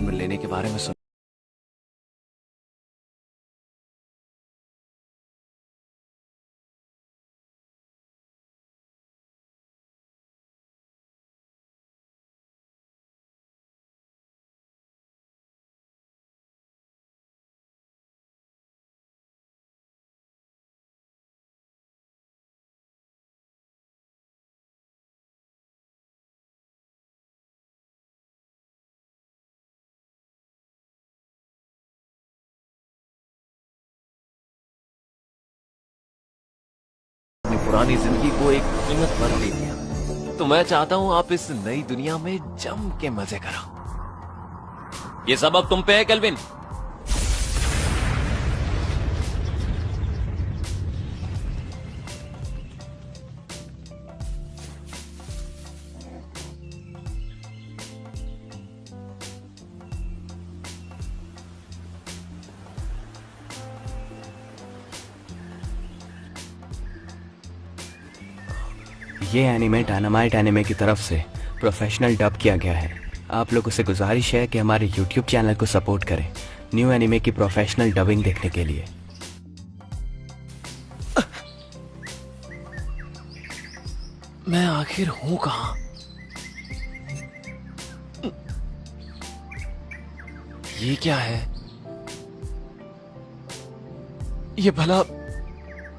जन्म लेने के बारे में सुन। पुरानी जिंदगी को एक कीमत पर दे दिया, तो मैं चाहता हूं आप इस नई दुनिया में जम के मजे करो। ये सब अब तुम पे है केल्विन। ये एनिमे डायनामाइट एनिमे की तरफ से प्रोफेशनल डब किया गया है। आप लोगों से गुजारिश है कि हमारे YouTube चैनल को सपोर्ट करें न्यू एनिमे की प्रोफेशनल डबिंग देखने के लिए। मैं आखिर हूं कहां? ये क्या है? ये भला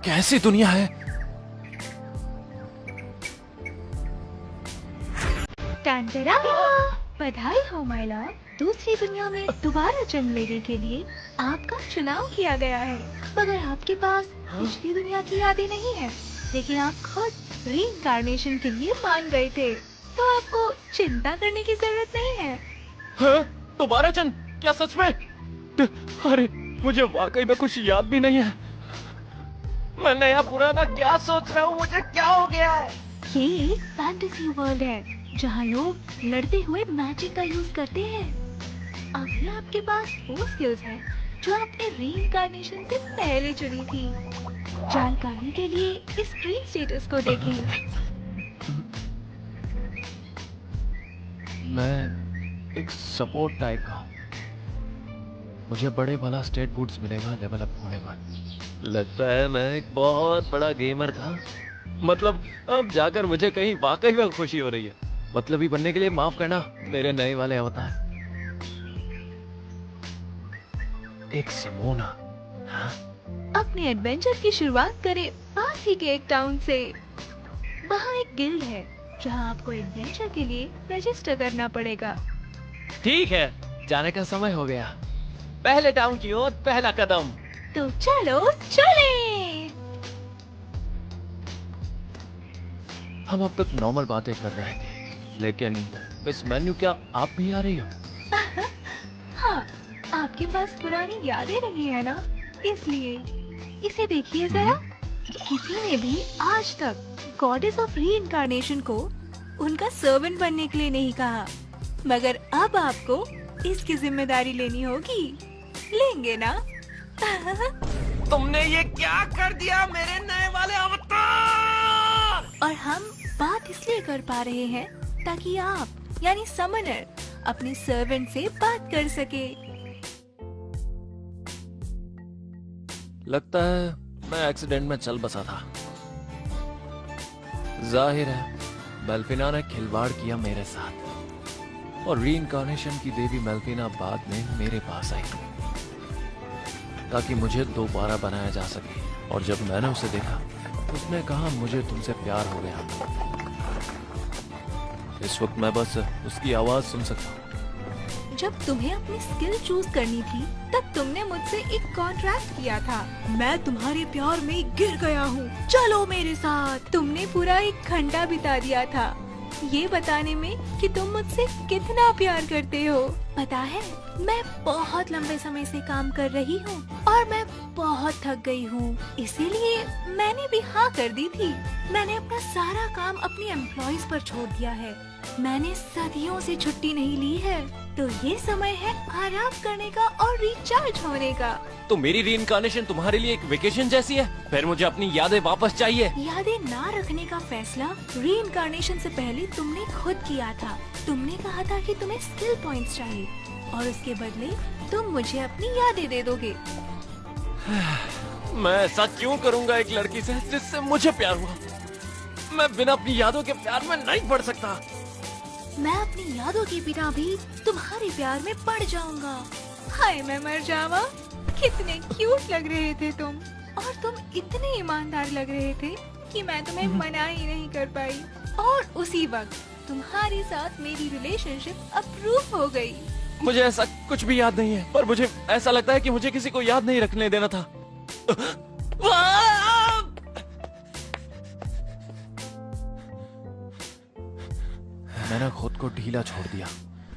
कैसी दुनिया है? टांटरा! बधाई हो माय लॉर्ड, दूसरी दुनिया में दोबारा जन्म लेने के लिए आपका चुनाव किया गया है। मगर आपके पास पिछली दुनिया की यादें नहीं है, लेकिन आप खुद रीइंकार्नेशन के लिए मान गए थे, तो आपको चिंता करने की जरूरत नहीं है। हाँ? दोबारा जन्म? क्या सच में? अरे मुझे वाकई में कुछ याद भी नहीं है। मैं नया पुराना क्या सोच रहा हूँ? मुझे क्या हो गया है? ये एक फैंटेसी वर्ल्ड है जहाँ लोग लड़ते हुए मैजिक का यूज करते हैं। अभी आपके पास वो स्किल्स है जो आपने रीइंकार्नेशन से पहले चुनी थी। जानकारी के लिए इस ड्रीम स्टेटस को देखें। मैं एक सपोर्ट टाइप का हूँ। मुझे बड़े भला स्टेट बूट्स मिलेगा लेवल अप होने पर। लगता है मैं एक बहुत बड़ा गेमर था। मतलब अब जाकर मुझे कहीं वाकई में खुशी हो रही है। मतलब ही बनने के लिए माफ करना मेरे नए वाले अवतार। एक सिमोना। हाँ? अपने एडवेंचर की शुरुआत करें पास ही के एक टाउन से। वहाँ एक गिल्ड है जहाँ आपको एडवेंचर के लिए रजिस्टर करना पड़ेगा। ठीक है, जाने का समय हो गया। पहले टाउन की ओर पहला कदम। तो चलो चले। हम अब तक नॉर्मल बातें कर रहे थे, लेकिन मिस मेन्यू क्या आप भी आ रही हो? हाँ, आपके पास पुरानी यादें नहीं है ना, इसलिए इसे देखिए जरा। किसी ने भी आज तक गॉडेस ऑफ रीइंकार्नेशन को उनका सर्वेंट बनने के लिए नहीं कहा, मगर अब आपको इसकी जिम्मेदारी लेनी होगी। लेंगे ना? तुमने ये क्या कर दिया मेरे नए वाले अवतार? और हम बात इसलिए कर पा रहे हैं ताकि आप यानी समनर अपने सर्वेंट से बात कर सके। लगता है मैं एक्सीडेंट में चल बसा था। जाहिर है मेल्फिना ने खिलवाड़ किया मेरे साथ, और रीइंकार्नेशन की देवी मेल्फिना बाद में मेरे पास आई ताकि मुझे दोबारा बनाया जा सके। और जब मैंने उसे देखा, उसने कहा मुझे तुमसे प्यार हो गया। इस वक्त मैं बस उसकी आवाज सुन सकता हूँ। जब तुम्हें अपनी स्किल चूज करनी थी, तब तुमने मुझसे एक कॉन्ट्रैक्ट किया था। मैं तुम्हारे प्यार में गिर गया हूँ, चलो मेरे साथ। तुमने पूरा एक घंटा बिता दिया था ये बताने में कि तुम मुझसे कितना प्यार करते हो। पता है, मैं बहुत लंबे समय से काम कर रही हूँ और मैं बहुत थक गई हूँ, इसीलिए मैंने भी हाँ कर दी थी। मैंने अपना सारा काम अपनी एम्प्लॉइज पर छोड़ दिया है। मैंने सदियों से छुट्टी नहीं ली है, तो ये समय है आराम करने का और रिचार्ज होने का। तो मेरी रीइंकार्नेशन तुम्हारे लिए एक वेकेशन जैसी है? फिर मुझे अपनी यादें वापस चाहिए। यादें ना रखने का फैसला रीइंकार्नेशन से पहले तुमने खुद किया था। तुमने कहा था कि तुम्हें स्किल पॉइंट्स चाहिए, और उसके बदले तुम मुझे अपनी यादें दे दोगे। मैं ऐसा क्यों करूंगा एक लड़की से जिससे मुझे प्यार हुआ? मैं बिना अपनी यादों के प्यार में नहीं पड़ सकता। मैं अपनी यादों के बिना भी तुम्हारे प्यार में पड़ जाऊंगा। हाय मैं मर जावा। कितने क्यूट लग रहे थे तुम, और तुम इतने ईमानदार लग रहे थे कि मैं तुम्हें मना ही नहीं कर पाई। और उसी वक्त तुम्हारे साथ मेरी रिलेशनशिप अप्रूव हो गई। मुझे ऐसा कुछ भी याद नहीं है, पर मुझे ऐसा लगता है कि मुझे किसी को याद नहीं रखने देना था। मैंने खुद को ढीला छोड़ दिया,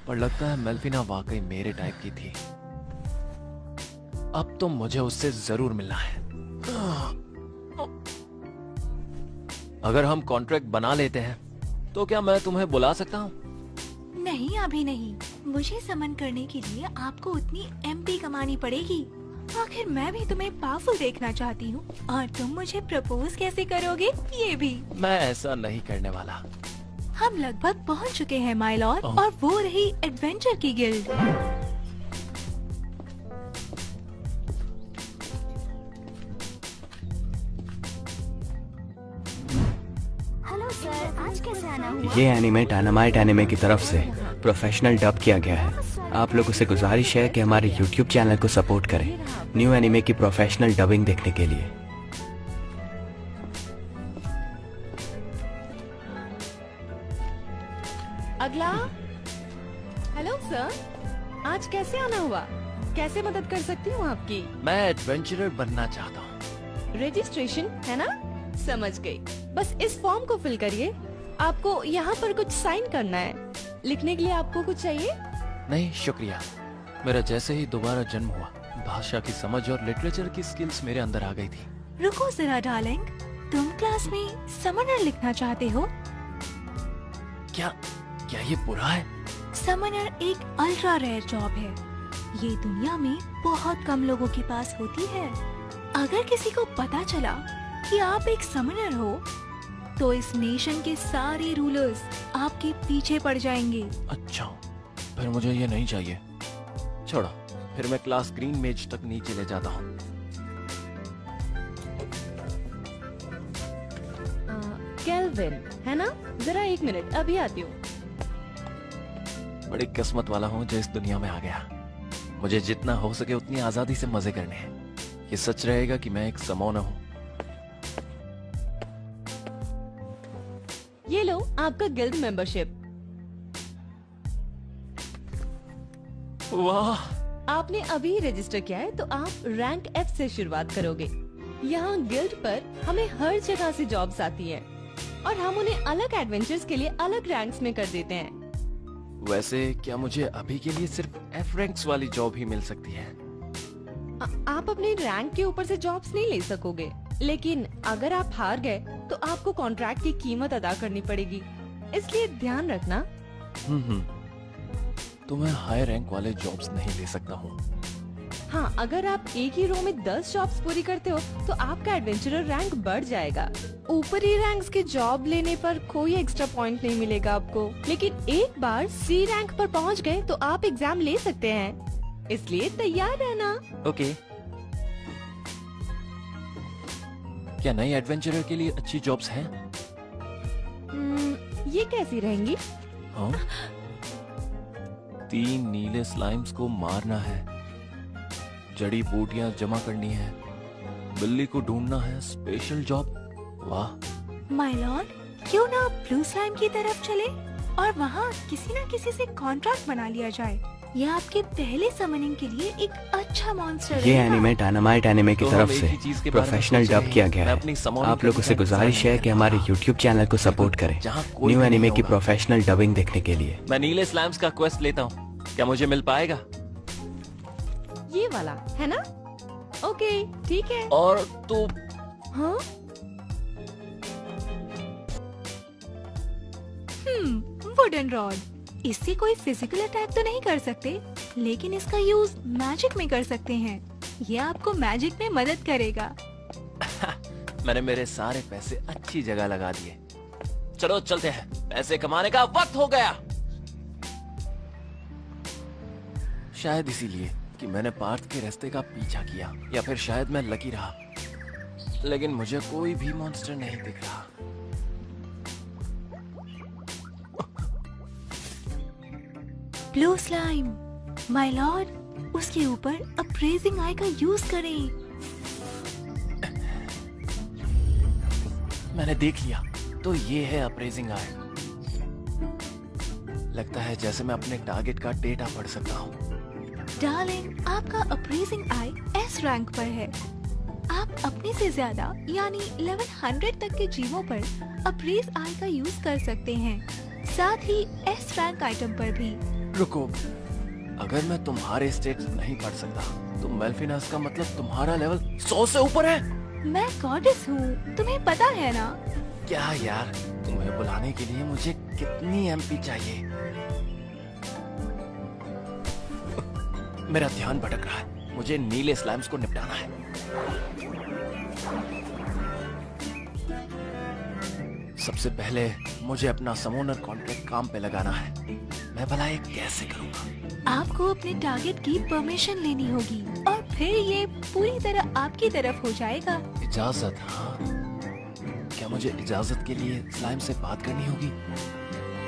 पर लगता है मेल्फिना वाकई मेरे टाइप की थी। अब तो मुझे उससे जरूर मिलना है। अगर हम कॉन्ट्रैक्ट बना लेते हैं तो क्या मैं तुम्हें बुला सकता हूँ? नहीं अभी नहीं। मुझे समन करने के लिए आपको उतनी एमपी कमानी पड़ेगी। आखिर मैं भी तुम्हें पावरफुल देखना चाहती हूँ, और तुम मुझे प्रपोज कैसे करोगे ये भी। मैं ऐसा नहीं करने वाला। हम लगभग पहुँच चुके हैं माय लॉर्ड, और वो रही एडवेंचर की गिल्ड। हेलो सर, आज कैसे आना हुआ? ये एनिमे डायनामाइट एनिमे की तरफ से प्रोफेशनल डब किया गया है। आप लोगों से गुजारिश है कि हमारे YouTube चैनल को सपोर्ट करें न्यू एनिमे की प्रोफेशनल डबिंग देखने के लिए। अगला। हेलो सर, आज कैसे आना हुआ? कैसे मदद कर सकती हूँ आपकी? मैं एडवेंचरर बनना चाहता हूँ। रजिस्ट्रेशन है ना? समझ गई। बस इस फॉर्म को फिल करिए। आपको यहाँ पर कुछ साइन करना है। लिखने के लिए आपको कुछ चाहिए? नहीं शुक्रिया। मेरा जैसे ही दोबारा जन्म हुआ, भाषा की समझ और लिटरेचर की स्किल्स मेरे अंदर आ गई थी। रुको जरा डार्लिंग, तुम क्लास में समनर लिखना चाहते हो? क्या क्या ये बुरा है? समनर एक अल्ट्रा रेयर जॉब है। ये दुनिया में बहुत कम लोगों के पास होती है। अगर किसी को पता चला कि आप एक समनर हो, तो इस नेशन के सारे रूलर्स आपके पीछे पड़ जाएंगे। अच्छा, फिर मुझे ये नहीं चाहिए। छोड़ो, फिर मैं क्लास ग्रीन मेज तक नीचे ले जाता हूँ। केल्विन है ना? जरा एक मिनट, अभी आती हूँ। बड़ी किस्मत वाला हूँ जो इस दुनिया में आ गया। मुझे जितना हो सके उतनी आजादी से मजे करने हैं। ये सच रहेगा कि मैं एक समोना हूँ। ये लो आपका गिल्ड मेंबरशिप। वाह, आपने अभी रजिस्टर किया है, तो आप रैंक F से शुरुआत करोगे। यहाँ गिल्ड पर हमें हर जगह से जॉब्स आती हैं, और हम उन्हें अलग एडवेंचर्स के लिए अलग रैंक्स में कर देते हैं। वैसे क्या मुझे अभी के लिए सिर्फ F रैंक्स वाली जॉब ही मिल सकती है? आप अपने रैंक के ऊपर से जॉब्स नहीं ले सकोगे, लेकिन अगर आप हार गए तो आपको कॉन्ट्रैक्ट की कीमत अदा करनी पड़ेगी। इसलिए ध्यान रखना। तो मैं हाई रैंक वाले जॉब्स नहीं ले सकता हूँ। हाँ, अगर आप एक ही रो में 10 जॉब्स पूरी करते हो तो आपका एडवेंचरर रैंक बढ़ जाएगा। ऊपरी रैंक्स की जॉब लेने पर कोई एक्स्ट्रा पॉइंट नहीं मिलेगा आपको, लेकिन एक बार C रैंक पर पहुंच गए तो आप एग्जाम ले सकते हैं। इसलिए तैयार रहना। ओके। क्या नई एडवेंचरर के लिए अच्छी जॉब्स हैं? ये कैसी रहेंगी? हाँ? 3 नीले स्लाइम्स को मारना है, जड़ी बूटियां जमा करनी है, बिल्ली को ढूंढना है। Special job. वाह। माय लॉर्ड, क्यों ना ब्लू स्लाइम की तरफ चले और वहाँ किसी न किसी से कॉन्ट्रैक्ट बना लिया जाए। यह आपके पहले समनिंग के लिए एक अच्छा मॉन्स्टर ये रहेगा। एनिमे डायनामाइट एनिमे की तो तरफ हम एक से ही चीज के बारे में प्रोफेशनल सोच डब रहे किया हैं। गया मैं है। अपनी समोनी आप के लोगों से डिजाइन गुजारिश है कि हमारे YouTube चैनल को सपोर्ट करें जहाँ कोई न्यू भी एनिमे नहीं की होगा। प्रोफेशनल डबिंग देखने के लिए। मैं नीले स्लैम्स का क्वेस्ट लेता हूँ, क्या मुझे मिल पाएगा? ये वाला है ना? ओके, ठीक है। और तो हाँ, वुडन रॉड। इससे कोई फिजिकल अटैक तो नहीं कर सकते, लेकिन इसका यूज मैजिक में कर सकते हैं। ये आपको मैजिक में मदद करेगा। मैंने मेरे सारे पैसे अच्छी जगह लगा दिए। चलो चलते हैं, पैसे कमाने का वक्त हो गया। शायद इसीलिए कि मैंने पार्थ के रास्ते का पीछा किया, या फिर शायद मैं लकी रहा, लेकिन मुझे कोई भी मॉन्स्टर नहीं दिख रहा। ब्लू स्लाइम, माय लॉर्ड, उसके ऊपर अप्रेजिंग आई का यूज करें। मैंने देख लिया, तो ये है अप्रेजिंग आई। लगता है जैसे मैं अपने टारगेट का डेटा पढ़ सकता हूँ। डार्लिंग, आपका अप्रेजिंग आई एस रैंक पर है। आप अपने से ज्यादा यानी लेवल 100 तक के जीवों पर अप्रेज आई का यूज कर सकते हैं, साथ ही एस रैंक आइटम पर भी। रुको, अगर मैं तुम्हारे स्टेट्स नहीं पढ़ सकता तो मेल्फिनास का मतलब तुम्हारा लेवल 100 से ऊपर है। मैं गॉडेस हूँ, तुम्हें पता है ना। क्या यार, तुम्हें बुलाने के लिए मुझे कितनी एमपी चाहिए? मेरा ध्यान भटक रहा है, मुझे नीले स्लाइम्स को निपटाना है। सबसे पहले मुझे अपना समोनर कॉन्ट्रैक्ट काम पे लगाना है। मैं भला ये कैसे करूँगा? आपको अपने टारगेट की परमिशन लेनी होगी और फिर ये पूरी तरह आपकी तरफ हो जाएगा। इजाजत? हाँ, क्या मुझे इजाजत के लिए स्लाइम से बात करनी होगी?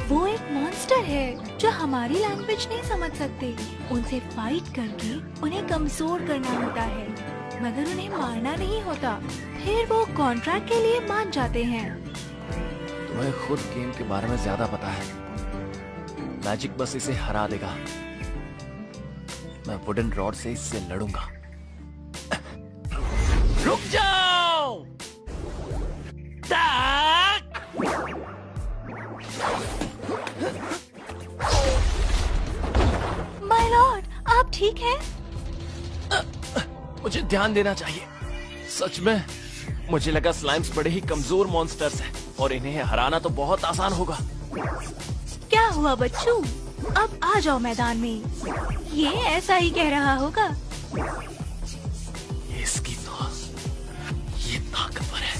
वो एक मॉन्स्टर है जो हमारी लैंग्वेज नहीं समझ सकते। उनसे फाइट करके उन्हें कमजोर करना होता है, मगर उन्हें मारना नहीं होता। फिर वो कॉन्ट्रैक्ट के लिए मान जाते हैं। तुम्हें खुद गेम के बारे में ज्यादा पता है। मैजिक बस इसे हरा देगा। मैं वुडन रॉड से इससे लड़ूंगा। रुक जाओ! माय लॉर्ड, आप ठीक हैं? मुझे ध्यान देना चाहिए। सच में मुझे लगा स्लाइम्स बड़े ही कमजोर मॉन्स्टर्स हैं और इन्हें हराना तो बहुत आसान होगा। क्या हुआ बच्चू? अब आ जाओ मैदान में। ये ऐसा ही कह रहा होगा। इसकी तो ये ताकतवर है।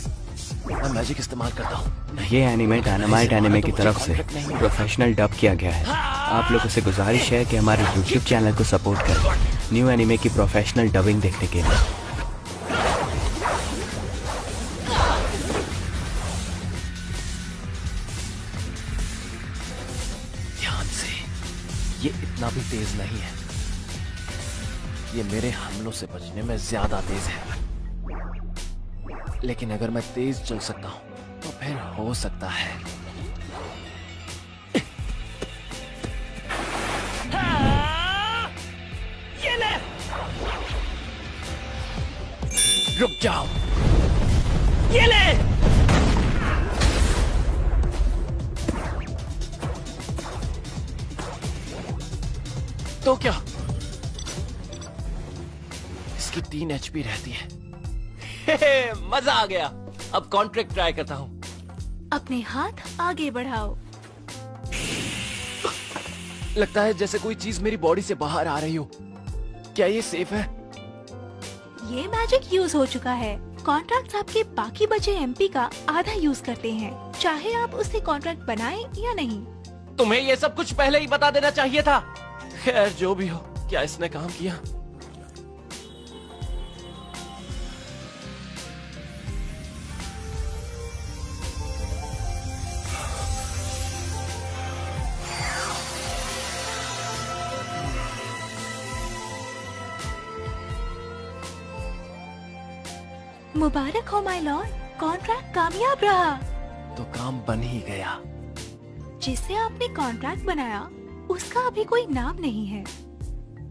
मैं मैजिक इस्तेमाल करता हूँ। ये एनिमे डायनामाइट एनिमे की तरफ से प्रोफेशनल डब किया गया है। आप लोगों से गुजारिश है कि हमारे YouTube चैनल को सपोर्ट करें न्यू एनिमे की प्रोफेशनल डबिंग देखने के लिए। ध्यान से, ये इतना भी तेज नहीं है। ये मेरे हमलों से बचने में ज्यादा तेज है। लेकिन अगर मैं तेज चल सकता हूँ तो फिर हो सकता है। ये ले! रुक जाओ! ये ले! तो क्या? इसकी 3 HP रहती है। मजा आ गया। अब कॉन्ट्रैक्ट ट्राई करता हूँ। अपने हाथ आगे बढ़ाओ। लगता है जैसे कोई चीज मेरी बॉडी से बाहर आ रही हो। क्या ये सेफ है? ये मैजिक यूज हो चुका है। कॉन्ट्रैक्ट्स आपके बाकी बचे एमपी का आधा यूज करते हैं, चाहे आप उससे कॉन्ट्रैक्ट बनाएं या नहीं। तुम्हें ये सब कुछ पहले ही बता देना चाहिए था। खैर जो भी हो, क्या इसने काम किया? मुबारक हो माय लॉर्ड, कॉन्ट्रैक्ट कामयाब रहा। तो काम बन ही गया। जिससे आपने कॉन्ट्रैक्ट बनाया उसका अभी कोई नाम नहीं है।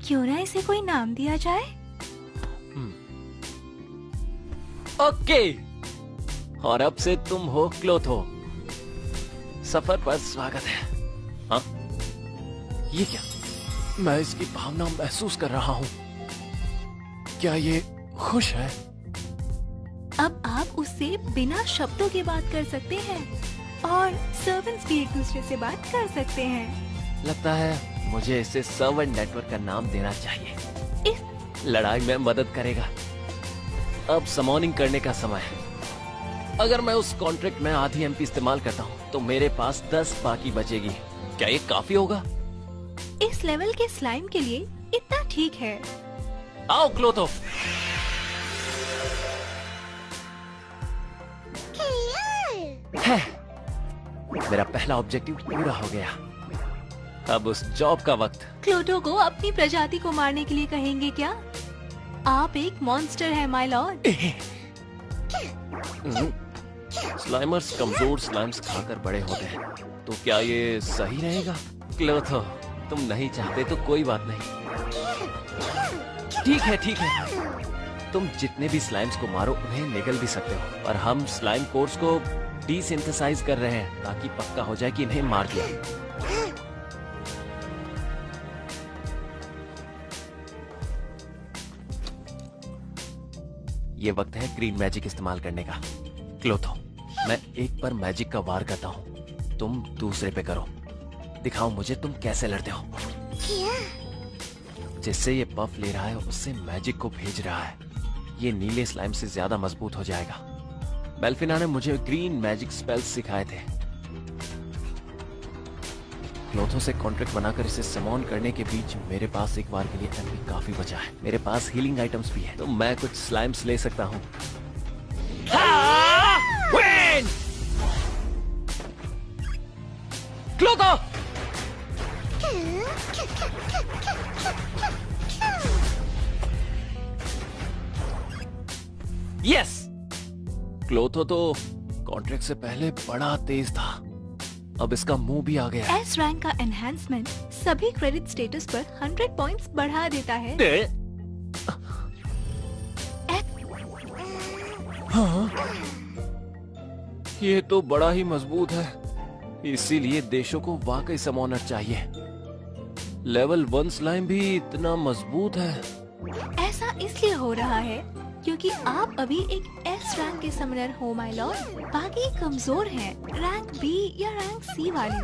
क्यों ना इसे कोई नाम दिया जाए? ओके, और अब से तुम हो क्लोथो। सफर पर स्वागत है। हाँ? ये क्या? मैं इसकी भावना महसूस कर रहा हूँ। क्या ये खुश है? अब आप उससे बिना शब्दों के बात कर सकते हैं और सर्वेंट्स भी एक दूसरे से बात कर सकते हैं। लगता है मुझे इसे सर्वेंट नेटवर्क का नाम देना चाहिए। इस लड़ाई में मदद करेगा। अब समॉनिंग करने का समय है। अगर मैं उस कॉन्ट्रैक्ट में आधी एमपी इस्तेमाल करता हूँ तो मेरे पास 10 बाकी बचेगी। क्या ये काफी होगा? इस लेवल के स्लाइम के लिए इतना ठीक है। आओ क्लोथो। है, मेरा पहला ऑब्जेक्टिव पूरा हो गया। अब उस जॉब का वक्त। क्लोटो को अपनी प्रजाति को मारने के लिए कहेंगे क्या? आप एक मॉन्स्टर है माय लॉर्ड। स्लाइमर्स कमजोर स्लाइम्स खाकर बड़े होते हैं, तो क्या ये सही रहेगा? क्लोथो, तुम नहीं चाहते तो कोई बात नहीं। ठीक है। तुम जितने भी स्लाइम्स को मारो उन्हें निगल भी सकते हो, और हम स्लाइम कोर्स को डिसिंथेसाइज कर रहे हैं ताकि पक्का हो जाए कि इन्हें मार दिया। ये वक्त है ग्रीन मैजिक इस्तेमाल करने का। क्लोथो, मैं एक पर मैजिक का वार करता हूँ, तुम दूसरे पे करो। दिखाओ मुझे तुम कैसे लड़ते हो। जिससे ये बफ ले रहा है उससे मैजिक को भेज रहा है। ये नीले स्लाइम से ज्यादा मजबूत हो जाएगा। बेल्फिना ने मुझे ग्रीन मैजिक स्पेल्स सिखाए थे। क्लोथो से कॉन्ट्रैक्ट बनाकर इसे समॉन करने के बीच मेरे पास एक बार के लिए एमपी काफी बचा है। मेरे पास हीलिंग आइटम्स भी है, तो मैं कुछ स्लाइम्स ले सकता हूँ। क्लोथो! यस! क्लोथो तो कॉन्ट्रैक्ट से पहले बड़ा तेज था, अब इसका मुंह भी आ गया। एस रैंक का एनहांसमेंट सभी क्रेडिट स्टेटस पर 100 पॉइंट्स बढ़ा देता है। हाँ, ये तो बड़ा ही मजबूत है, इसीलिए देशों को वाकई समॉनर चाहिए। लेवल 1 स्लाइम भी इतना मजबूत है। ऐसा इसलिए हो रहा है क्योंकि आप अभी एक एस रैंक के समनर हो माय लॉर्ड। बाकी कमजोर हैं, रैंक बी या रैंक सी वाले।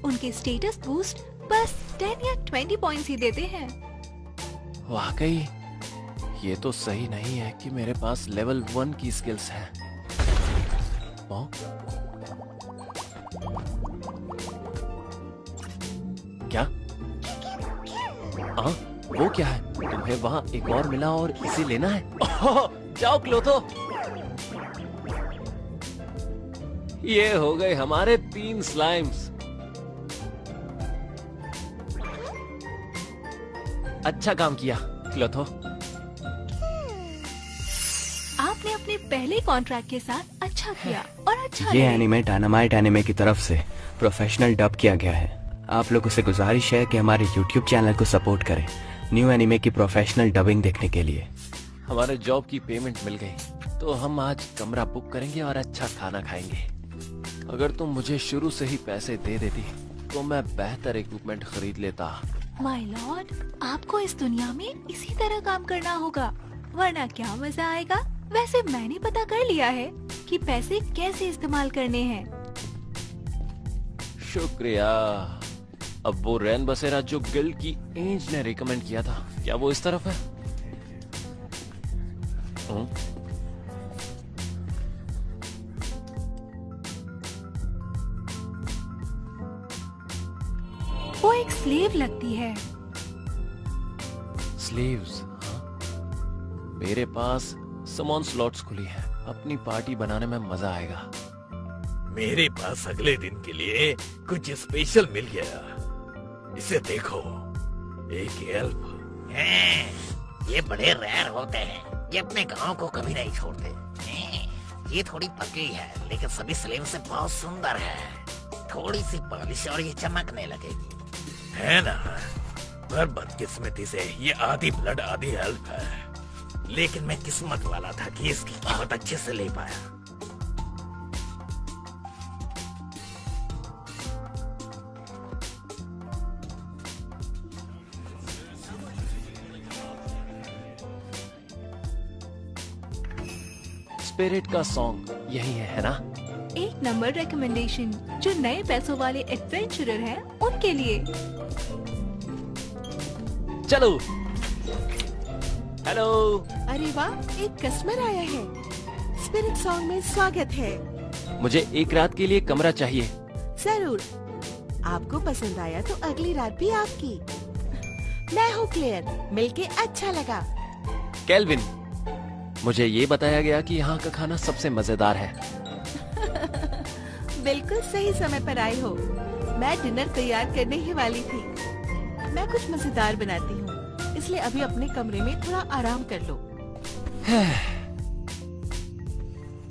उनके स्टेटस बूस्ट बस 10 या 20 पॉइंट्स ही देते हैं। वाकई ये तो सही नहीं है कि मेरे पास लेवल 1 की स्किल्स हैं। क्या? वो क्या है? तुम्हें वहाँ एक और मिला और इसे लेना है? जाओ क्लोथो। ये हो गए हमारे 3 स्लाइम्स। अच्छा काम किया क्लोथो। आपने अपने पहले कॉन्ट्रैक्ट के साथ अच्छा किया और अच्छा ये लगे। एनिमे डायनामाइट एनिमे की तरफ से प्रोफेशनल डब किया गया है। आप लोगों से गुजारिश है कि हमारे YouTube चैनल को सपोर्ट करें न्यू एनिमे की प्रोफेशनल डबिंग देखने के लिए। हमारे जॉब की पेमेंट मिल गई, तो हम आज कमरा बुक करेंगे और अच्छा खाना खाएंगे। अगर तुम मुझे शुरू से ही पैसे दे देती तो मैं बेहतर इक्विपमेंट खरीद लेता। माय लॉर्ड, आपको इस दुनिया में इसी तरह काम करना होगा, वरना क्या मजा आएगा। वैसे मैंने पता कर लिया है कि पैसे कैसे इस्तेमाल करने हैं। शुक्रिया। अब वो रैन बसेरा जो गिल्ड की एज ने रिकमेंड किया था, क्या वो इस तरफ है? वो एक स्लेव लगती है। स्लीव्स? मेरे पास समॉन स्लॉट्स खुली है, अपनी पार्टी बनाने में मजा आएगा। मेरे पास अगले दिन के लिए कुछ स्पेशल मिल गया। इसे देखो, एक एल्फ। ये बड़े रेयर होते हैं, ये अपने गांव को कभी नहीं छोड़ते। ये थोड़ी पतली है लेकिन सभी स्लेव से बहुत सुंदर है। थोड़ी सी पॉलिश और ये चमकने लगेगी, है ना? पर बदकिस्मती से ये आधी ब्लड आधी एल्फ है। लेकिन मैं किस्मत वाला था कि इसकी कीमत अच्छे से ले पाया। स्पिरिट का सॉन्ग यही है ना? एक नंबर रिकमेंडेशन जो नए पैसों वाले एडवेंचरर हैं उनके लिए। चलो। हेलो। अरे वाह, एक कस्टमर आया है। स्पिरिट सॉन्ग में स्वागत है। मुझे एक रात के लिए कमरा चाहिए। जरूर, आपको पसंद आया तो अगली रात भी आपकी। मैं हूँ क्लेयर, मिलके अच्छा लगा। केल्विन, मुझे ये बताया गया कि यहाँ का खाना सबसे मजेदार है। बिल्कुल सही समय पर आए हो। मैं डिनर तैयार करने ही वाली थी। मैं कुछ मजेदार बनाती हूँ, इसलिए अभी अपने कमरे में थोड़ा आराम कर लो।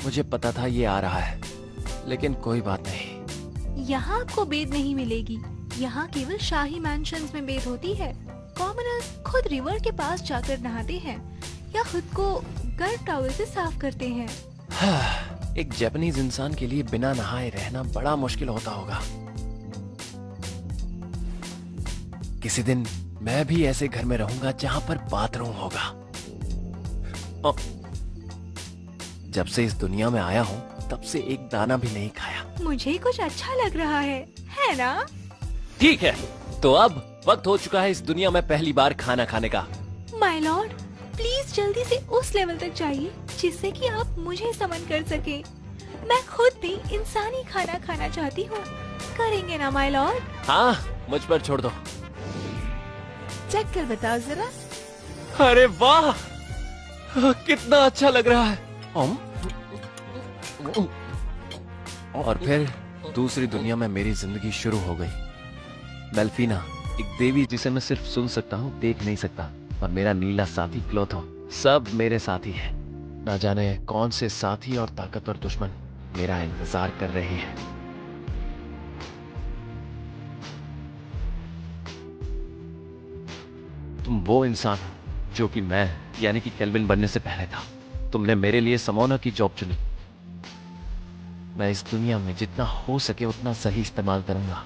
मुझे पता था ये आ रहा है, लेकिन कोई बात नहीं। यहाँ आपको बेद नहीं मिलेगी। यहाँ केवल शाही मैंशंस में बेद होती है। कॉमनर्स खुद रिवर के पास जाकर नहाते हैं या खुद को गर्म टॉवल से साफ करते हैं। एक जापानीज इंसान के लिए बिना नहाए रहना बड़ा मुश्किल होता होगा। किसी दिन मैं भी ऐसे घर में रहूंगा जहां पर बाथरूम होगा। जब से इस दुनिया में आया हूं, तब से एक दाना भी नहीं खाया। मुझे कुछ अच्छा लग रहा है ना? ठीक है, तो अब वक्त हो चुका है इस दुनिया में पहली बार खाना खाने का। माय लॉर्ड, प्लीज जल्दी से उस लेवल तक जाइए जिससे कि आप मुझे समन कर सके। मैं खुद भी इंसानी खाना खाना चाहती हूँ। करेंगे ना माय लॉर्ड? हाँ, मुझ पर छोड़ दो। चेक कर बताओ जरा। अरे वाह, कितना अच्छा लग रहा है। और फिर दूसरी दुनिया में मेरी जिंदगी शुरू हो गई। मेल्फीना, एक देवी जिसे मैं सिर्फ सुन सकता हूँ, देख नहीं सकता, और मेरा नीला साथी क्लोथो, सब मेरे साथी हैं। ना जाने कौन से साथी और ताकतवर दुश्मन मेरा इंतजार कर रहे हैं। तुम वो इंसान हो जो कि मैं यानी कि केल्विन बनने से पहले था। तुमने मेरे लिए समोना की जॉब चुनी। मैं इस दुनिया में जितना हो सके उतना सही इस्तेमाल करूंगा।